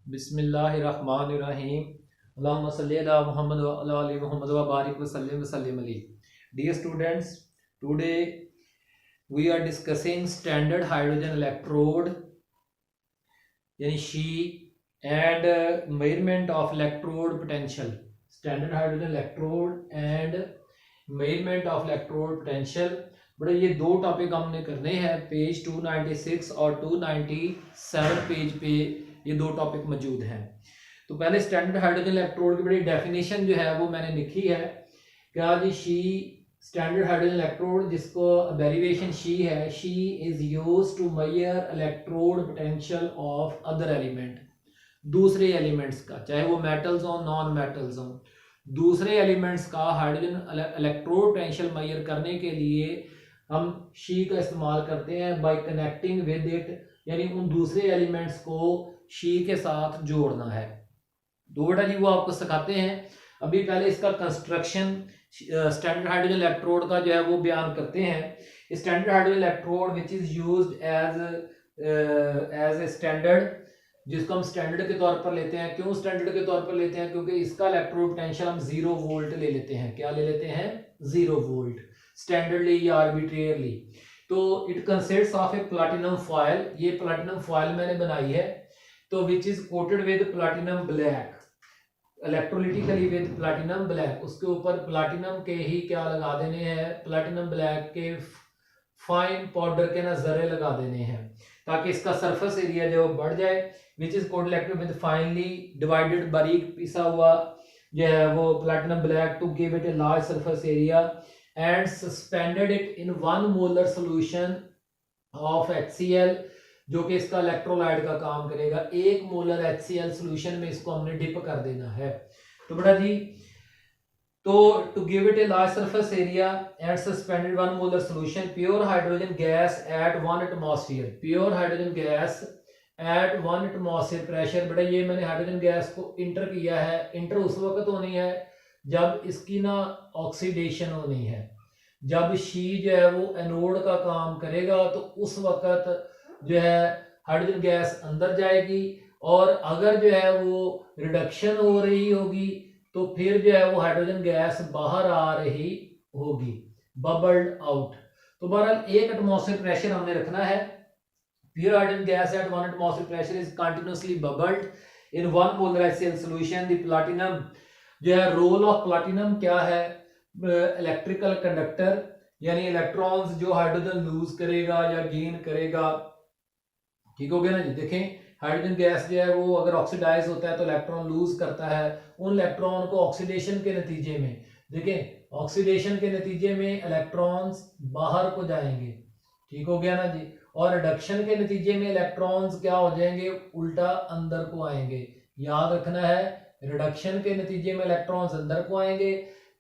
बिस्मिल्लाहिर्रहमानिर्रहीम। अल्लाहुम्मा सल्ली अला मुहम्मद व अला आलि मुहम्मद व बारिक वसल्लिम वसल्लिम अलैहि। Dear students, today we are discussing standard hydrogen electrode यानी she and measurement of electrode potential. Standard hydrogen electrode and measurement of electrode potential। बड़े ये दो टॉपिक हमने करने हैं, पेज 296 और 297 पेज पे ये दो टॉपिक मौजूद हैं। तो पहले स्टैंडर्ड हाइड्रोजन इलेक्ट्रोड की बड़ी डेफिनेशन जो है वो मैंने लिखी है। क्या जी, शी स्टैंडर्ड हाइड्रोजन इलेक्ट्रोड जिसको डेरिवेशन शी है, SHE is used to measure electrode potential of other element, दूसरे एलिमेंट्स का, चाहे वो मेटल्स हो नॉन मेटल्स हो, दूसरे एलिमेंट्स का हाइड्रोजन इलेक्ट्रोड पोटेंशियल मेजर करने के लिए हम शी का इस्तेमाल करते हैं बाय कनेक्टिंग विद इट, यानी उन दूसरे एलिमेंट्स को शी के साथ जोड़ना है। तो बेटा जी वो आपको सिखाते हैं। अभी पहले इसका कंस्ट्रक्शन स्टैंडर्ड हाइड्रोजन इलेक्ट्रोड का जो है वो बयान करते हैं। Standard hydrogen electrode which is used as a standard, जिसको हम स्टैंडर्ड के तौर पर लेते हैं। क्यों स्टैंडर्ड के तौर पर लेते हैं? क्योंकि इसका इलेक्ट्रोड पोटेंशियल हम 0 वोल्ट ले लेते हैं। क्या ले लेते हैं? 0 वोल्ट, स्टैंडर्डली या आर्बिट्रेरली। तो it consists of a platinum foil. ये प्लैटिनम फॉयल मैंने बनाई है, तो which is coated with platinum black, electrolytically with platinum black. उसके ऊपर प्लैटिनम के ही क्या लगा देने हैं, प्लैटिनम ब्लैक के फाइन पाउडर के ना जरे लगा देने हैं, ताकि इसका सरफेस एरिया जो बढ़ जाए। Which is coated electrode with finely divided, बारीक पिसा हुआ जो है वो platinum black, to give it a large surface area and suspended it in 1 molar solution of HCl, जो कि इसका इलेक्ट्रोलाइट का काम करेगा। 1 मोलर HCl सोल्यूशन में इसको हमने डिप कर देना है। तो बेटा जी, तो to give it a large surface area and suspended 1 molar solution pure hydrogen gas at 1 atmosphere, pure hydrogen gas at 1 atmosphere pressure. बेटा ये मैंने हाइड्रोजन गैस को इंटर किया है। इंटर उस वक्त होनी है जब इसकी ना ऑक्सीडेशन होनी है। जब शी जो है वो एनोड का काम करेगा तो उस वक्त जो है हाइड्रोजन गैस अंदर जाएगी, और अगर जो है वो रिडक्शन हो रही होगी तो फिर जो है वो हाइड्रोजन गैस बाहर आ रही होगी, बबल्ड आउट। तो बहरहाल 1 एटमॉस्फेयर प्रेशर हमने रखना है। Pure hydrogen gas at 1 atmosphere pressure is continuously bubbled in 1 molar HCl solution. The platinum जो है, रोल ऑफ प्लैटिनम क्या है? इलेक्ट्रिकल कंडक्टर, यानी इलेक्ट्रॉन्स जो हाइड्रोजन लूज करेगा या गेन करेगा। ठीक हो गया ना जी। देखें, हाइड्रोजन गैस जो है वो अगर ऑक्सीडाइज होता है तो इलेक्ट्रॉन लूज करता है। उन इलेक्ट्रॉन को ऑक्सीडेशन के नतीजे में, देखें ऑक्सीडेशन के नतीजे में इलेक्ट्रॉन्स बाहर को जाएंगे। ठीक हो गया ना जी। और रिडक्शन के नतीजे में इलेक्ट्रॉन्स क्या हो जाएंगे? उल्टा अंदर को आएंगे। याद रखना है, रिडक्शन के नतीजे में इलेक्ट्रॉन्स अंदर को आएंगे।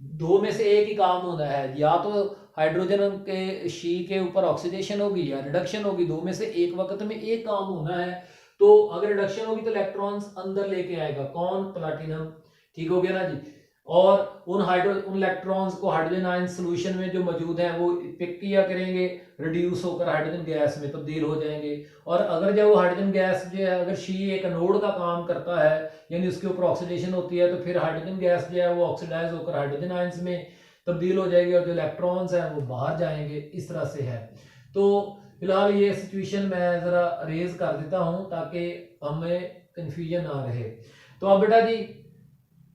दो में से एक ही काम होना है, या तो हाइड्रोजन के शी के ऊपर ऑक्सीडेशन होगी या रिडक्शन होगी। दो में से एक वक्त में एक काम होना है। तो अगर रिडक्शन होगी तो इलेक्ट्रॉन्स अंदर लेके आएगा कौन? प्लैटिनम। ठीक हो गया ना जी। और उन इलेक्ट्रॉन्स को हाइड्रोजन आयन सोल्यूशन में जो मौजूद हैं वो पिक किया करेंगे, रिड्यूस होकर हाइड्रोजन गैस में तब्दील हो जाएंगे। और अगर जब वो हाइड्रोजन गैस जो है, अगर शी एक एनोड का काम करता है, यानी उसके ऊपर ऑक्सीडेशन होती है, तो फिर हाइड्रोजन गैस जो है वो ऑक्सीडाइज होकर हाइड्रोजन आयंस में तब्दील हो जाएगी और जो इलेक्ट्रॉन्स हैं वो बाहर जाएंगे। इस तरह से है। तो फिलहाल ये सिचुएशन मैं जरा रेज कर देता हूं ताकि हमें कंफ्यूजन ना रहे। तो अब बेटा जी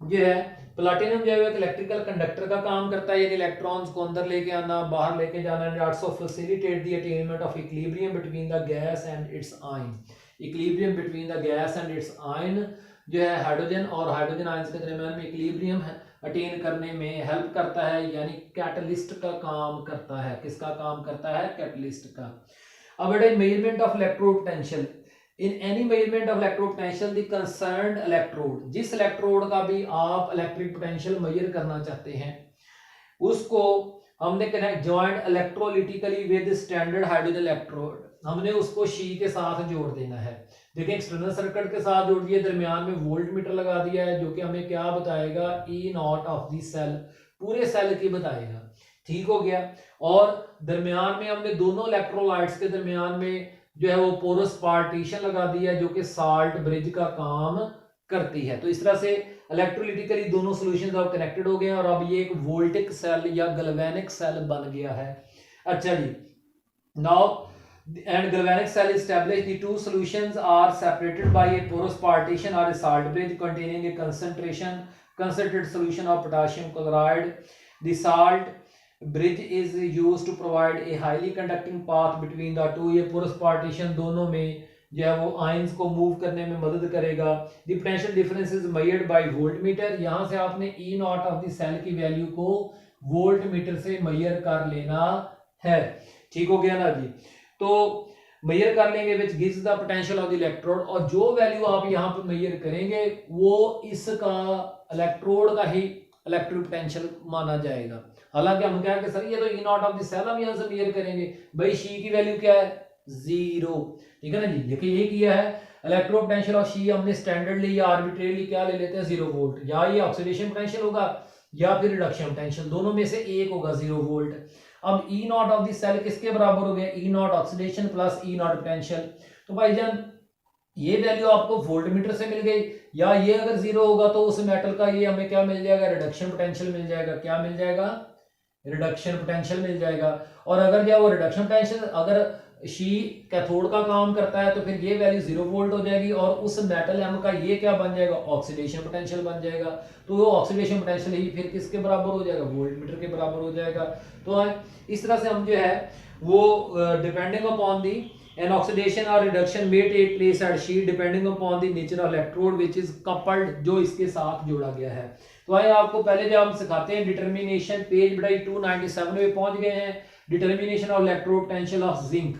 जो है प्लैटिनम जो है एक इलेक्ट्रिकल कंडक्टर का काम करता है, यानी इलेक्ट्रॉन्स को अंदर लेके आना, बाहर लेके जाना, and also facilitate the attainment of equilibrium between the gas and it's ion. Equilibrium between the gas and it's ion जो है हाइड्रोजन और हाइड्रोजन आयंस के दरमियान में इक्विलिब्रियम अटेन करने में हेल्प करता है, यानी कैटलिस्ट का काम करता है। किसका काम करता है? कैटलिस्ट का। अब बेटा measurement of electrode potential. In any measurement of electrode potential the concerned electrode, जिस इलेक्ट्रोड का भी आप इलेक्ट्रिक पोटेंशियल मेजर करना चाहते हैं, उसको हमने connect joint electrolytically with standard hydrogen electrode, हमने उसको शी के साथ जोड़ देना है। देखिए एक्सटर्नल सर्किट के साथ जोड़ दिया, दरमियान में वोल्ट मीटर लगा दिया है, जो कि हमें क्या बताएगा? E naught of the cell, पूरे सेल की बताएगा। ठीक हो गया। और दरमियान में हमने दोनों इलेक्ट्रोलाइट्स के दरमियान में जो है वो पोरस पार्टीशन लगा दी है जो कि साल्ट ब्रिज का काम करती है। तो इस तरह से इलेक्ट्रोलिटिकली दोनों सॉल्यूशंस अब कनेक्टेड हो गए हैं और अब ये एक वोल्टिक सेल या गैल्वेनिक सेल बन गया है। अच्छा जी, now and galvanic cell established, the two solutions are separated by a porous partition or a salt bridge containing a concentrated solution of potassium chloride. The salt bridge is used to provide a highly conducting path between the two. ये porous partition दोनों में जो है वो ions को move करने में मदद करेगा। The potential difference is measured by voltmeter. यहाँ से आपने E naught of the cell की वैल्यू को वोल्टमीटर से मेजर कर लेना है। ठीक हो गया ना जी। तो मेजर कर लेंगे which gives the potential of the electrode, और जो वैल्यू आप यहाँ पे मेजर करेंगे वो इसका इलेक्ट्रोड का ही इलेक्ट्रिक पोटेंशियल माना जाएगा। हालांकि हम क्या कि सर ये तो ई नॉट ऑफ द सेल हम यहाँ से मेजर करेंगे, भाई शी की वैल्यू क्या है 0, ठीक है ना जी। देखिए ये किया है इलेक्ट्रो पोटेंशियल ऑफ शी हमने स्टैंडर्डली या आर्बिट्रेरली क्या ले लेते हैं 0 वोल्ट, या ये ऑक्सीडेशन पोटेंशियल होगा या फिर रिडक्शन पोटेंशियल, दोनों में से एक होगा 0 वोल्ट। अब E naught of the cell किसके बराबर हो गया, E naught oxidation plus E naught potential. तो भाईजान ये वैल्यू आपको वोल्टमीटर से मिल गई, या ये अगर 0 होगा तो उस मेटल का ये हमें क्या मिल जाएगा, रिडक्शन पोटेंशियल मिल जाएगा। क्या मिल जाएगा, रिडक्शन पोटेंशियल मिल जाएगा। और अगर जो वो रिडक्शन पोटेंशियल अगर शी कैथोड का काम करता है तो फिर ये वैल्यू 0 वोल्ट हो जाएगी, और उस मेटल एम का ये क्या बन जाएगा, ऑक्सीडेशन पोटेंशियल बन जाएगा। तो वो ऑक्सीडेशन पोटेंशियल ही फिर किसके बराबर हो जाएगा, वोल्टमीटर के बराबर हो जाएगा। तो इस तरह से हम जो है वो depending upon the an oxidation or reduction may take place at sheet depending upon the nature of electrode which is coupled, जो इसके साथ जोड़ा गया है। तो आइए आपको पहले जब हम सिखाते हैं डिटर्मिनेशन, पेज बढ़ाई 297 में पहुंच गए हैं, determination of electrode potential of zinc.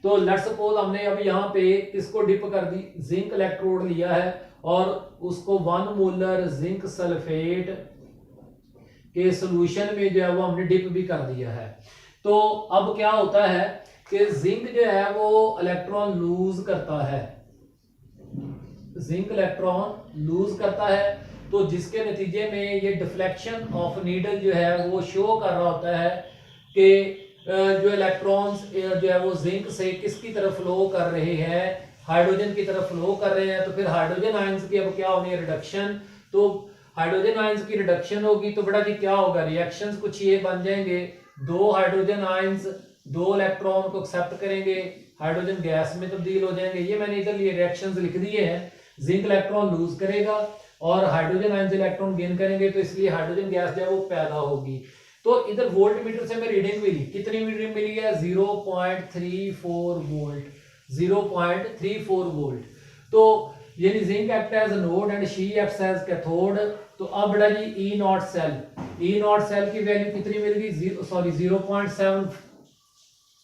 तो लेट्स सपोज हमने अभी यहाँ पे किसको डिप कर दी, जिंक इलेक्ट्रोड लिया है और उसको 1 मोलर जिंक सल्फेट के सॉल्यूशन में जो है वो हमने डिप भी कर दिया है। तो अब क्या होता है कि जिंक जो है वो इलेक्ट्रॉन लूज करता है, जिंक इलेक्ट्रॉन लूज करता है, तो जिसके नतीजे में ये डिफ्लेक्शन ऑफ नीडल जो है वो शो कर रहा होता है कि जो इलेक्ट्रॉन्स जो है वो जिंक से किसकी तरफ फ्लो कर रहे हैं, हाइड्रोजन की तरफ फ्लो कर रहे हैं। तो फिर हाइड्रोजन आयंस की अब क्या होनी है, रिडक्शन। तो हाइड्रोजन आयंस की रिडक्शन होगी तो बेटा जी क्या होगा, रिएक्शंस कुछ ये बन जाएंगे, 2 हाइड्रोजन आयंस 2 इलेक्ट्रॉन को एक्सेप्ट करेंगे, हाइड्रोजन गैस में तब्दील हो जाएंगे। ये मैंने इधर लिए रिएक्शंस लिख दिए हैं। जिंक इलेक्ट्रॉन लूज करेगा और हाइड्रोजन आयंस इलेक्ट्रॉन गेन करेंगे, तो इसलिए हाइड्रोजन गैस जो है वो पैदा होगी। तो इधर वोल्टमीटर से हमें रीडिंग मिली, कितनी रीडिंग मिली है, 0.34 वोल्ट, 0.34 वोल्ट। तो यानी zinc act as anode and SHE acts as cathode. तो अब बेटा जी E naught cell, E naught cell की वैल्यू कितनी मिल गई,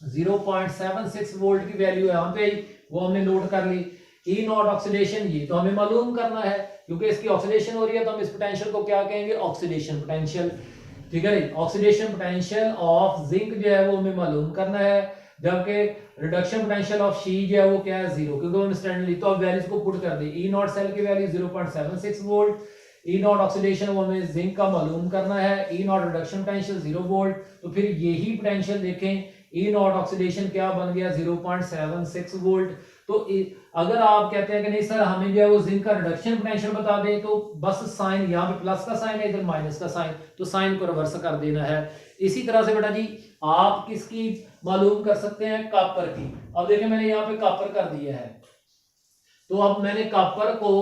0.76 वोल्ट की वैल्यू है यहाँ पे, वो हमने नोट कर ली। ई नॉट ऑक्सीडेशन ये तो हमें मालूम करना है क्योंकि इसकी ऑक्सीडेशन हो रही है, तो हम इस पोटेंशियल को क्या कहेंगे, ऑक्सीडेशन पोटेंशियल, ठीक है। ऑक्सीडेशन पोटेंशियल ऑफ जिंक जो है वो हमें मालूम करना है, जबकि रिडक्शन पोटेंशियल ऑफ शी जो है वो क्या है 0, क्योंकि हमने स्टैंडर्डली तो अब वैल्यूज को पुट कर दी। ई नॉट सेल की वैल्यू 0.76 वोल्ट, ई नॉट ऑक्सीडेशन वो हमें जिंक का मालूम करना है, ई नॉट रिडक्शन पोटेंशियल 0 वोल्ट। तो फिर यही पोटेंशियल देखें, ई नॉट ऑक्सीडेशन क्या बन गया 0.76 वोल्ट। तो अगर आप कहते हैं कि नहीं सर हमें जो है वो जिंक का रिडक्शन पोटेंशियल बता दें, तो बस साइन यहाँ पे प्लस का साइन है, इधर माइनस का साइन, तो साइन को रिवर्स कर देना है। इसी तरह से बेटा जी आप किसकी मालूम कर सकते हैं, कॉपर की। अब देखिए मैंने यहाँ पे कॉपर कर दिया है, तो अब मैंने कॉपर को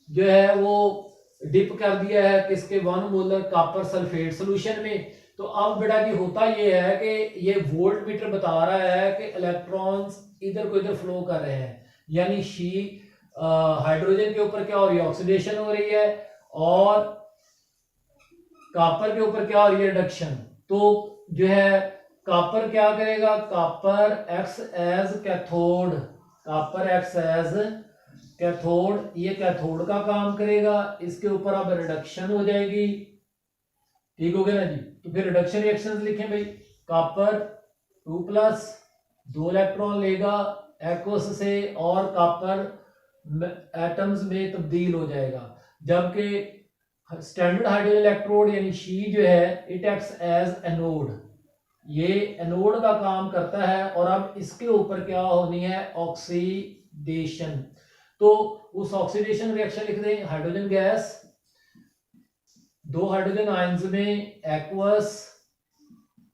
जो है वो डिप कर दिया है किसके, 1 मोलर कॉपर सल्फेट सोल्यूशन में। तो अब बेटा जी होता ये है कि ये वोल्ट मीटर बता रहा है कि इलेक्ट्रॉन्स इधर को इधर फ्लो कर रहे हैं, यानी शी हाइड्रोजन के ऊपर क्या हो रही है, ऑक्सीडेशन हो रही है, और कॉपर के ऊपर क्या हो रही है, रिडक्शन। तो जो है कॉपर क्या करेगा, copper acts as cathode, copper acts as cathode, ये कैथोड का काम करेगा, इसके ऊपर अब रिडक्शन हो जाएगी, ठीक हो गया ना जी। तो फिर रिडक्शन रिएक्शंस लिखें भाई, कॉपर 2+ 2 इलेक्ट्रॉन लेगा एक्वस से और कॉपर एटम्स में तब्दील हो जाएगा, जबकि स्टैंडर्ड हाइड्रोजन इलेक्ट्रोड यानी शी जो है इट एक्ट्स एज एनोड, ये एनोड का काम करता है और अब इसके ऊपर क्या होनी है, ऑक्सीडेशन। तो उस ऑक्सीडेशन रिएक्शन लिख दें, हाइड्रोजन गैस 2 हाइड्रोजन आयंस में एक्वस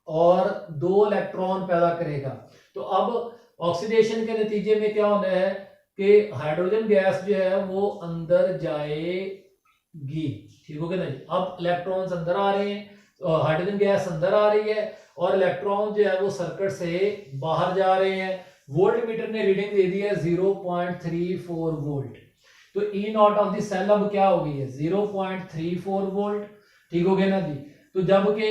और 2 इलेक्ट्रॉन पैदा करेगा। तो अब ऑक्सीडेशन के नतीजे में क्या होना है कि हाइड्रोजन गैस जो है वो अंदर जाएगी, ठीक हो गया ना जी। अब इलेक्ट्रॉन्स अंदर आ रहे हैं, हाइड्रोजन गैस अंदर आ रही है और इलेक्ट्रॉन जो है वो सर्किट से बाहर जा रहे हैं। वोल्ट मीटर ने रीडिंग दे दी है 0.34 वोल्ट। तो ई नॉट ऑफ द सेल अब क्या हो गई है, 0.34 वोल्ट, ठीक हो गया ना जी। तो जबकि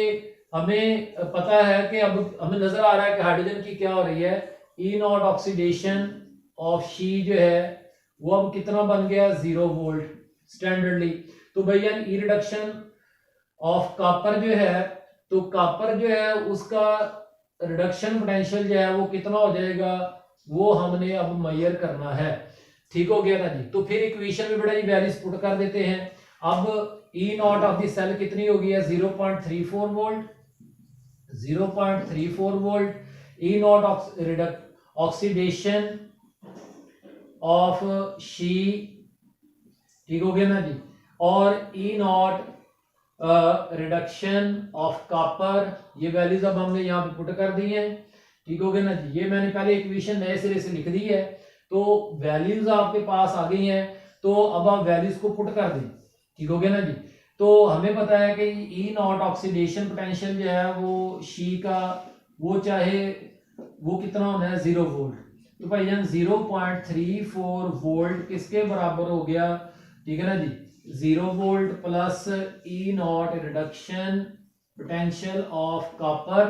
हमें पता है कि अब हमें नजर आ रहा है कि हाइड्रोजन की क्या हो रही है, ई नॉट ऑक्सीडेशन ऑफ शी जो है वो अब कितना बन गया, 0 वोल्ट स्टैंडर्डली। तो भैया ई रिडक्शन ऑफ कॉपर जो है, तो कॉपर जो है उसका रिडक्शन पोटेंशियल जो है वो कितना हो जाएगा, वो हमने अब मेजर करना है, ठीक हो गया ना जी। तो फिर इक्वेशन में बेटा ये वैल्यूज पुट कर देते हैं। अब E naught of the cell कितनी होगी है, 0.34 volt, 0.34 volt. E naught oxidation of she, ठीक हो गया ना जी। और ई नॉट रिडक्शन ऑफ कॉपर, ये वैल्यूज अब हमने यहाँ पे पुट कर दी है, ठीक हो गया ना जी। ये मैंने पहले इक्वेशन नए सिरे से लिख दी है, तो वैल्यूज आपके पास आ गई हैं। तो अब आप वैल्यूज को पुट कर दें, ठीक हो गया ना जी। तो हमें पता है कि ई नॉट ऑक्सीडेशन पोटेंशियल जो है वो शी का वो चाहे वो कितना होना है, 0 वोल्ट। तो भाई जान 0.34 वोल्ट किसके बराबर हो गया, ठीक है ना जी, 0 volt plus E naught reduction potential of copper,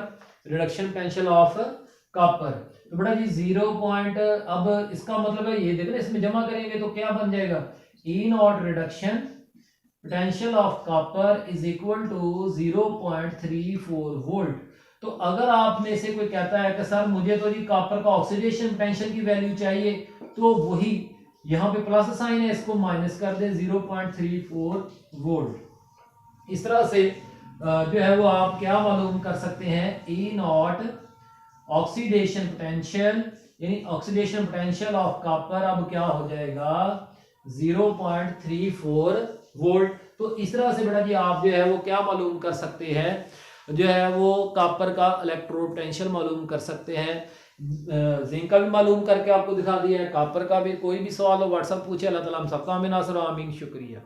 reduction potential of copper. तो बेटा जी 0 पॉइंट, अब इसका मतलब है ये देखो ना, इसमें जमा करेंगे तो क्या बन जाएगा, E naught reduction potential of copper is equal to 0.34 volt. तो अगर आप में से कोई कहता है कि सर मुझे तो जी कॉपर का ऑक्सीडेशन पोटेंशियल की वैल्यू चाहिए, तो वही यहाँ पे प्लस साइन है, इसको माइनस कर दे 0.34 वोल्ट। इस तरह से जो है वो आप क्या मालूम कर सकते हैं, ई नॉट ऑक्सीडेशन पोटेंशियल, यानी ऑक्सीडेशन पोटेंशियल ऑफ कॉपर अब क्या हो जाएगा, 0.34 वोल्ट। तो इस तरह से बेटा जी आप जो है वो क्या मालूम कर सकते हैं, जो है वो कॉपर का इलेक्ट्रोड पोटेंशियल मालूम कर सकते हैं। जिंक का भी मालूम करके आपको दिखा दिया है, कॉपर का भी। कोई भी सवाल हो व्हाट्सएप पूछे। अल्लाह ताला हम सबका आमीन नासर आमीन। शुक्रिया।